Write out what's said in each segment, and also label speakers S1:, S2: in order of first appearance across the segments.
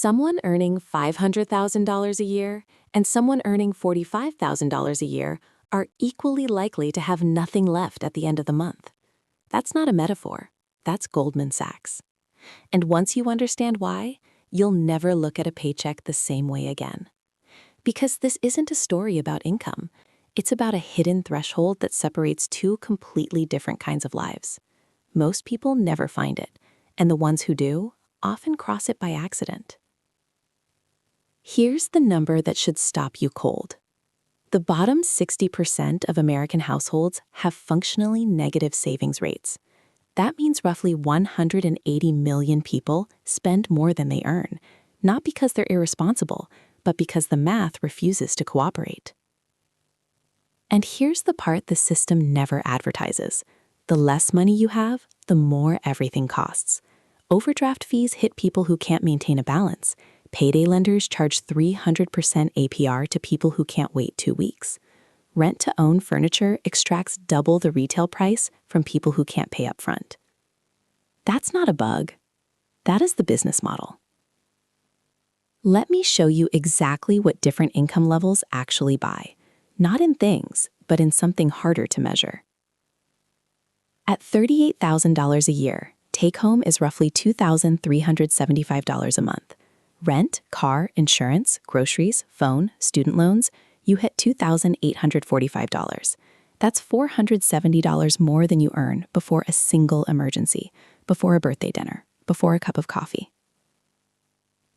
S1: Someone earning $500,000 a year and someone earning $45,000 a year are equally likely to have nothing left at the end of the month. That's not a metaphor. That's Goldman Sachs. And once you understand why, you'll never look at a paycheck the same way again. Because this isn't a story about income. It's about a hidden threshold that separates two completely different kinds of lives. Most people never find it, and the ones who do often cross it by accident. Here's the number that should stop you cold. The bottom 60% of American households have functionally negative savings rates. That means roughly 180 million people spend more than they earn, not because they're irresponsible, but because the math refuses to cooperate. And here's the part the system never advertises. The less money you have, the more everything costs. Overdraft fees hit people who can't maintain a balance. Payday lenders charge 300% APR to people who can't wait 2 weeks. Rent-to-own furniture extracts double the retail price from people who can't pay up front. That's not a bug. That is the business model. Let me show you exactly what different income levels actually buy. Not in things, but in something harder to measure. At $38,000 a year, take-home is roughly $2,375 a month. Rent, car, insurance, groceries, phone, student loans, you hit $2,845. That's $470 more than you earn before a single emergency, before a birthday dinner, before a cup of coffee.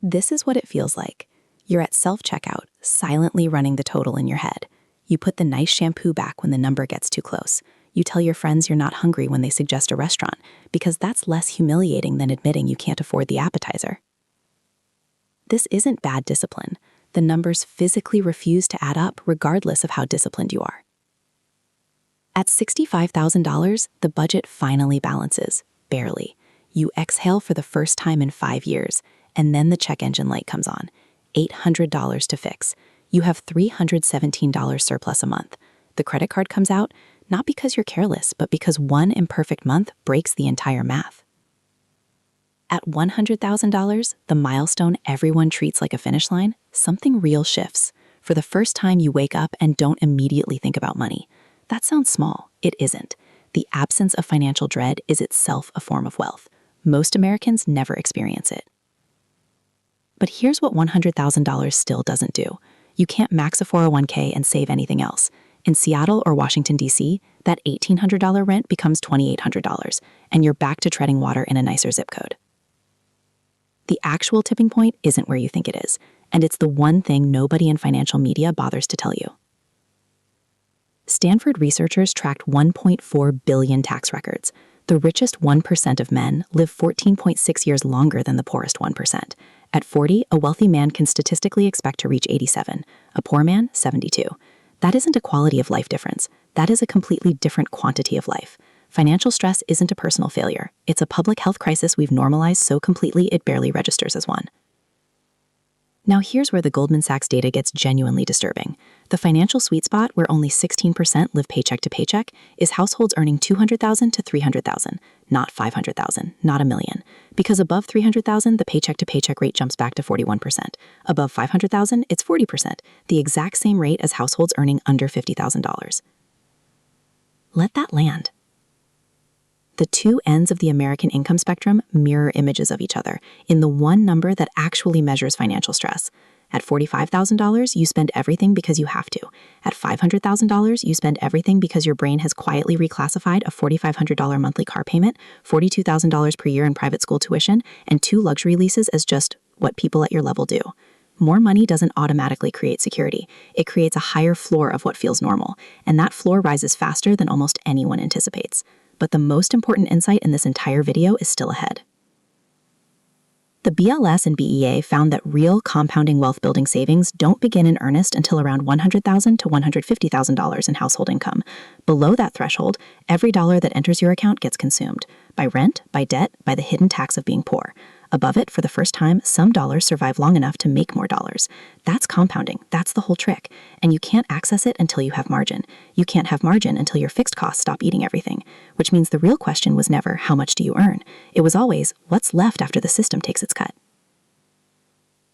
S1: This is what it feels like. You're at self-checkout, silently running the total in your head. You put the nice shampoo back when the number gets too close. You tell your friends you're not hungry when they suggest a restaurant, because that's less humiliating than admitting you can't afford the appetizer. This isn't bad discipline. The numbers physically refuse to add up regardless of how disciplined you are. At $65,000, the budget finally balances, barely. You exhale for the first time in 5 years, and then the check engine light comes on. $800 to fix. You have $317 surplus a month. The credit card comes out, not because you're careless, but because one imperfect month breaks the entire math. At $100,000, the milestone everyone treats like a finish line, something real shifts. For the first time, you wake up and don't immediately think about money. That sounds small. It isn't. The absence of financial dread is itself a form of wealth. Most Americans never experience it. But here's what $100,000 still doesn't do. You can't max a 401k and save anything else. In Seattle or Washington, D.C., that $1,800 rent becomes $2,800, and you're back to treading water in a nicer zip code. The actual tipping point isn't where you think it is, and it's the one thing nobody in financial media bothers to tell you. Stanford researchers tracked 1.4 billion tax records. The richest 1% of men live 14.6 years longer than the poorest 1%. At 40, a wealthy man can statistically expect to reach 87, a poor man, 72. That isn't a quality of life difference. That is a completely different quantity of life. Financial stress isn't a personal failure. It's a public health crisis we've normalized so completely it barely registers as one. Now here's where the Goldman Sachs data gets genuinely disturbing. The financial sweet spot, where only 16% live paycheck to paycheck, is households earning $200,000 to $300,000, not $500,000, not $1 million. Because above $300,000, the paycheck to paycheck rate jumps back to 41%. Above $500,000, it's 40%, the exact same rate as households earning under $50,000. Let that land. The two ends of the American income spectrum mirror images of each other in the one number that actually measures financial stress. At $45,000, you spend everything because you have to. At $500,000, you spend everything because your brain has quietly reclassified a $4,500 monthly car payment, $42,000 per year in private school tuition, and 2 luxury leases as just what people at your level do. More money doesn't automatically create security. It creates a higher floor of what feels normal, and that floor rises faster than almost anyone anticipates. But the most important insight in this entire video is still ahead. The BLS and BEA found that real compounding wealth-building savings don't begin in earnest until around $100,000 to $150,000 in household income. Below that threshold, every dollar that enters your account gets consumed by rent, by debt, by the hidden tax of being poor. Above it, for the first time, some dollars survive long enough to make more dollars. That's compounding. That's the whole trick. And you can't access it until you have margin. You can't have margin until your fixed costs stop eating everything, which means the real question was never, how much do you earn? It was always, what's left after the system takes its cut?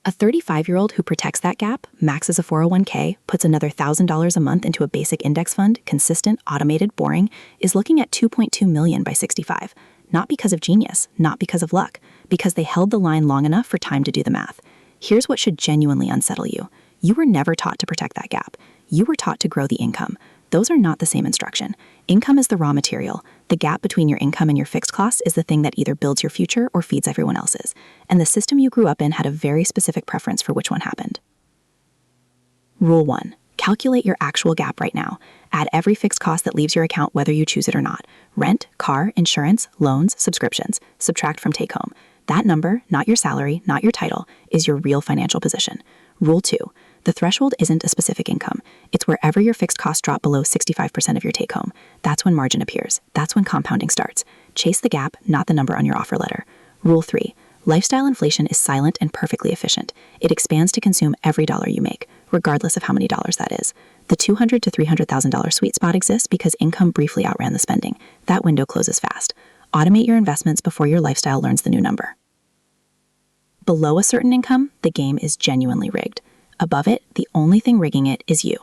S1: A 35-year-old who protects that gap, maxes a 401k, puts another $1,000 a month into a basic index fund, consistent, automated, boring, is looking at $2.2 million by 65. Not because of genius, not because of luck, because they held the line long enough for time to do the math. Here's what should genuinely unsettle you. You were never taught to protect that gap. You were taught to grow the income. Those are not the same instruction. Income is the raw material. The gap between your income and your fixed costs is the thing that either builds your future or feeds everyone else's. And the system you grew up in had a very specific preference for which one happened. Rule 1. Calculate your actual gap right now. Add every fixed cost that leaves your account whether you choose it or not. Rent, car, insurance, loans, subscriptions. Subtract from take home. That number, not your salary, not your title, is your real financial position. Rule 2. The threshold isn't a specific income. It's wherever your fixed costs drop below 65% of your take home. That's when margin appears. That's when compounding starts. Chase the gap, not the number on your offer letter. Rule 3. Lifestyle inflation is silent and perfectly efficient. It expands to consume every dollar you make, regardless of how many dollars that is. The $200,000 to $300,000 sweet spot exists because income briefly outran the spending. That window closes fast. Automate your investments before your lifestyle learns the new number. Below a certain income, the game is genuinely rigged. Above it, the only thing rigging it is you.